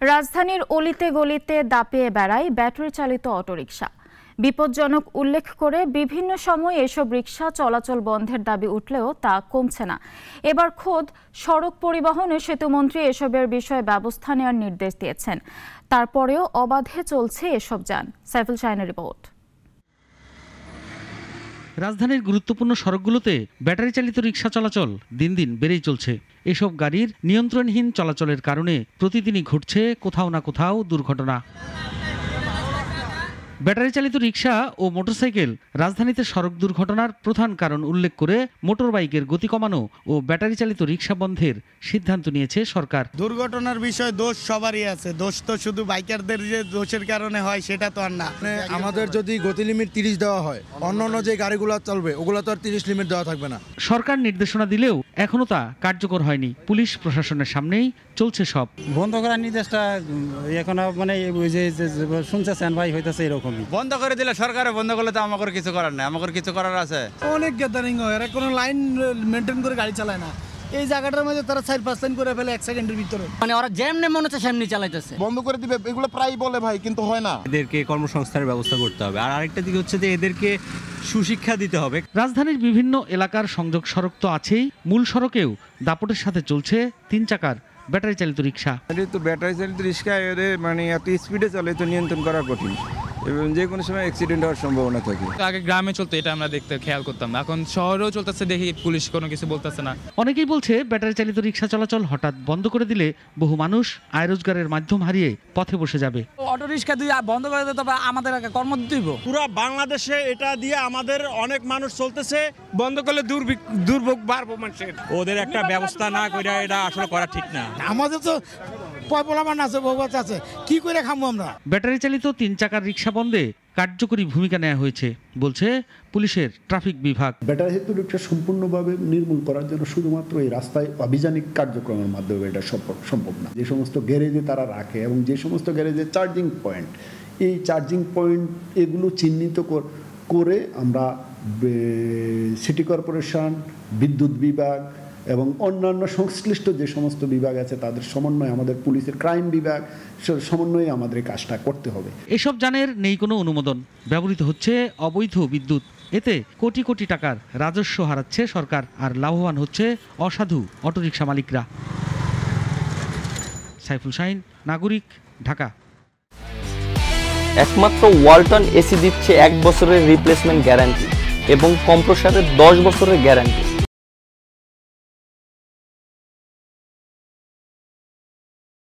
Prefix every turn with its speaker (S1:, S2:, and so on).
S1: রাজধানীর অলিতে গলিতে দাপিয়ে বেড়ায় ব্যাটারি চালিত অটোরিকশা। বিপজ্জনক উল্লেখ করে বিভিন্ন সময় এসব রিকশা চলাচল বন্ধের দাবি উঠলেও তা কমছে না। এবার খোদ সড়ক পরিবহন ও সেতুমন্ত্রী এসবের বিষয়ে ব্যবস্থা নেওয়ার নির্দেশ দিয়েছেন। তারপরেও অবাধে চলছে এসব যান। সাইফুল শাহিনের রিপোর্ট।
S2: রাজধানীর গুরুত্বপূর্ণ সড়কগুলোতে ব্যাটারি চালিত রিকশা চলাচল দিন দিন বেড়েই চলছে। এসব গাড়ির নিয়ন্ত্রণহীন চলাচলের কারণে প্রতিদিনই ঘটছে কোথাও না কোথাও দুর্ঘটনা। ব্যাটারি চালিত রিকশা ও মোটরসাইকেল রাজধানীতে সড়ক দুর্ঘটনার প্রধান কারণ উল্লেখ করে মোটর বাইকের গতি কমানো ও ব্যাটারি চালিত রিকশা বন্ধের সিদ্ধান্ত নিয়েছে সরকার।
S3: দুর্ঘটনার বিষয়ে দোষ সবারই আছে, দোষ তো শুধু বাইকারদের যে দোষের কারণে হয় সেটা তো আর না।
S4: আমাদের যদি গতি লিমিট 30 দেওয়া হয়, অন্যান্য যে গাড়িগুলো চলবে ওগুলো তো আর 30 লিমিট দেওয়া থাকবে না।
S2: সরকার নির্দেশনা দিলেও এখনো তা কার্যকর হয়নি। পুলিশ প্রশাসনের সামনেই চলছে সব।
S5: বন্ধ করার নির্দেশটা এখন মানে ওই যে শুনছেন ভাই হইতেছে এরকম
S6: বন্ধ করে দিলে সরকারে বন্ধ করলে তো আমাদের কিছু করার নাই, আমাদের কিছু করার আছে।
S3: অনেক গ্যাদারিং হয়, এরা কোনো লাইন মেনটেন করে গাড়ি চালায় না। এই জায়গাটার মধ্যে তারা 4% করে ফেলে 1 সেকেন্ডের ভিতরে।
S7: মানে ওরা যেমনি মনে হচ্ছে সেমনি চালাইতেছে।
S8: বন্ধ করে দিবে এগুলো প্রায় বলে ভাই, কিন্তু হয় না।
S9: এদেরকে কর্মসংস্থানের ব্যবস্থা করতে হবে। আর আরেকটা দিক হচ্ছে যে এদেরকে সুশিক্ষা দিতে হবে।
S2: রাজধানীর বিভিন্ন এলাকার সংযোগ সড়ক তো আছেই, মূল সড়কেও দাপটের সাথে চলছে 3 চাকার ব্যাটারি চালিত রিকশা।
S10: তো ব্যাটারি চালিত রিকশা মানে এত স্পিডে চলে তো নিয়ন্ত্রণ করা কঠিন এবং যে কোনো সময় অ্যাক্সিডেন্ট হওয়ার সম্ভাবনা থাকে।
S11: আগে গ্রামে চলতো, এটা আমরা দেখতে খেয়াল করতাম, এখন শহরেও চলতেছে, দেখি পুলিশ কোনো কিছু বলতেছে না।
S2: অনেকেই বলছে ব্যাটারি চালিত রিকশা চলাচল হঠাৎ বন্ধ করে দিলে বহু মানুষ আয় রোজগারের মাধ্যম হারিয়ে পথে বসে যাবে।
S7: অটো রিকশা দিয়ে বন্ধ করে দিতে হবে, আমাদের কর্ম দিব।
S12: পুরো বাংলাদেশে এটা দিয়ে আমাদের অনেক মানুষ চলতেছে, বন্ধ করলে দুর্ভোগ বাড়বো মানুষের।
S9: ওদের একটা ব্যবস্থা না করে এটা আসলে করা ঠিক না।
S4: আমাদের তো পয়পলামান আছে, বহুবাত আছে, কি করে খামো আমরা?
S2: ব্যাটারি চালিত 3 চাকার রিকশা বন্ধে কার্যকরী ভূমিকা নেওয়া হয়েছে বলছে পুলিশের ট্রাফিক বিভাগ।
S13: ব্যাটারি চালিত রিকশা সম্পূর্ণভাবে নির্মূল করার জন্য শুধুমাত্র এই রাস্তায় অভিযানিক কার্যক্রমের মাধ্যমে এটা সম্ভব না। যে সমস্ত গ্যারেজে তারা রাখে এবং যে সমস্ত গ্যারেজে চার্জিং পয়েন্ট, এই চার্জিং পয়েন্ট এগুলো চিহ্নিত করে আমরা সিটি কর্পোরেশন, বিদ্যুৎ বিভাগ এবং অন্যান্য সংশ্লিষ্ট যে সমস্ত বিভাগ আছে তাদের সমন্বয়ে, আমাদের পুলিশের ক্রাইম বিভাগ সমন্বয়ে আমাদের কাজটা করতে হবে।
S2: এসব যানের নেই কোনো অনুমোদন, ব্যবহৃত হচ্ছে অবৈধ বিদ্যুৎ। এতে কোটি কোটি টাকার রাজস্ব হারাচ্ছে সরকার, আর লাভবান হচ্ছে অসাধু অটোরিকশা মালিকরা। সাইফুল শাহিন, নাগরিক, ঢাকা।
S14: একমাত্র ওয়ালটন এসি দিচ্ছে 1 বছরের রিপ্লেসমেন্ট গ্যারান্টি এবং কম্প্রেসারের 10 বছরের গ্যারান্টি।